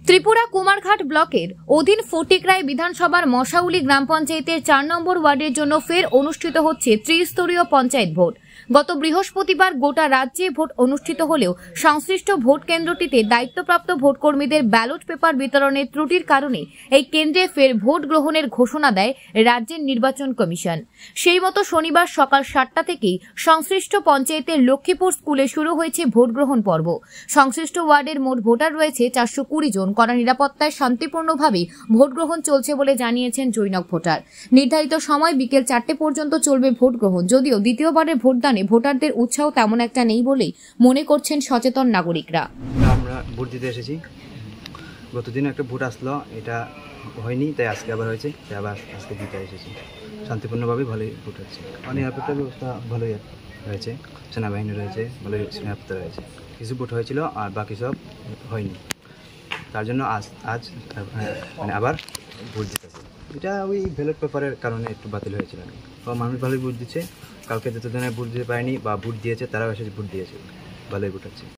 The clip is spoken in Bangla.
ত্রিপুরা কুমারঘাট ব্লকের অধীন ফটিকরাই বিধানসভার মশাউলি গ্রাম পঞ্চায়েতের ৪ নম্বর ওয়ার্ডের জন্য ফের অনুষ্ঠিত হচ্ছে ত্রিস্তরীয় পঞ্চায়েত ভোট। গত বৃহস্পতিবার গোটা রাজ্যে ভোট অনুষ্ঠিত হলেও সংশ্লিষ্ট ভোট কেন্দ্রটিতে দায়িত্বপ্রাপ্ত ভোটকর্মীদের ব্যালট পেপার বিতরণের ত্রুটির কারণে এই কেন্দ্রে ফের ভোট গ্রহণের ঘোষণা দেয় রাজ্যের নির্বাচন কমিশন। সেই মতো শনিবার সকাল ৭টা থেকেই সংশ্লিষ্ট পঞ্চায়েতের লক্ষ্মীপুর স্কুলে শুরু হয়েছে ভোট গ্রহণ পর্ব। সংশ্লিষ্ট ওয়ার্ডের মোট ভোটার রয়েছে ৪২০ জন। কড়া নিরাপত্তায় শান্তিপূর্ণভাবে ভোট গ্রহণ চলছে বলে জানিয়েছেন জৈনক ভোটার। নির্ধারিত সময় বিকেল ৪টে পর্যন্ত চলবে ভোট গ্রহণ। যদিও দ্বিতীয়বারের ভোটদানে ভোটারদের উৎসাহ তেমন একটা নেই বলেই মনে করছেন সচেতন নাগরিকরা। আমরা ভোট দিতে এসেছি, গতদিন একটা ভোট আসলো, এটা হয়নি, তাই আজকে আবার হয়েছে, তাই আবার আজকে দিতে এসেছি। শান্তিপূর্ণভাবে ভালোই ভোট হচ্ছে, নিরাপত্তার ব্যবস্থা ভালোই রয়েছে, সেনাবাহিনী রয়েছে, ভালোই নিরাপত্তা রয়েছে। কিছু ভোট হয়েছিল আর বাকি সব হয়নি, তার জন্য আজ আবার ভোট দিতেছে। এটা ওই ব্যালট পেপারের কারণে একটু বাতিল হয়েছিল। মানুষ ভালোই ভোট দিচ্ছে, কালকে যতজনে ভোট দিতে পারেনি বা ভোট দিয়েছে তারাও এসে ভোট দিয়েছে, ভালোই ভোট হচ্ছে।